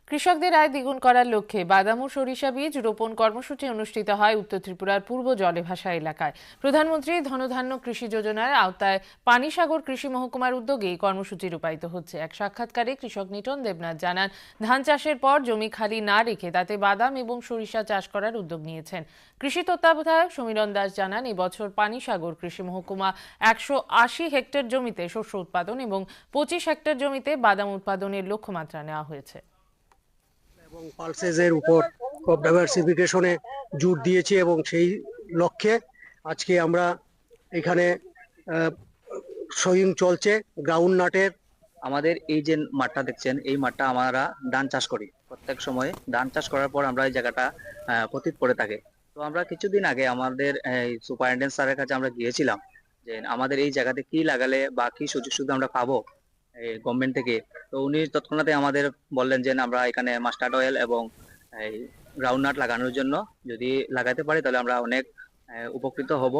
কৃষকদের আয় দ্বিগুণ করার লক্ষ্যে বাদাম ও সরিষা বীজ রোপণ কর্মসূচি অনুষ্ঠিত হয় উত্তর ত্রিপুরার পূর্ব জলেভাসা এলাকায়। প্রধানমন্ত্রী ধনধান্য কৃষি যোজনার আওতায় পানিসাগর কৃষি মহকুমার উদ্যোগে এই কর্মসূচি রূপায়িত হচ্ছে। এক সাক্ষাৎকারে কৃষক নিটন দেবনাথ জানান, ধান চাষের পর জমি খালি না রেখে তাতে বাদাম এবং সরিষা চাষ করার উদ্যোগ নিয়েছেন। কৃষি তত্ত্বাবধায়ক সমীরণ দাস জানান, এবছর পানিসাগর কৃষি মহকুমা 180 হেক্টর জমিতে শস্য উৎপাদন এবং 25 হেক্টর জমিতে বাদাম উৎপাদনের লক্ষ্যমাত্রা নেওয়া হয়েছে এবং পালসেসের উপর ক্রপ ডাইভার্সিফিকেশনে জোর দিয়েছি এবং সেই লক্ষ্যে আজকে আমরা এখানে সহিং চলছে গ্রাউন্ড নাটের। আমাদের এই যে মাঠটা দেখছেন, এই মাঠটা আমরা ধান চাষ করি। প্রত্যেক সময় ধান চাষ করার পর আমরা এই জায়গাটা পতিত পড়ে থাকে। তো আমরা কিছুদিন আগে আমাদের সুপারিনটেন্ডেন্ট স্যারের কাছে আমরা গিয়েছিলাম যে আমাদের এই জায়গাতে কি লাগালে বা কি সুযোগ সুবিধা আমরা পাবো গভর্নমেন্ট থেকে। তো উনি তৎক্ষণাৎ আমাদের বললেন যে আমরা এখানে মাস্টার্ড অয়েল এবং এই গ্রাউন্ড নাট লাগানোর জন্য যদি লাগাতে পারি তাহলে আমরা অনেক উপকৃত হব।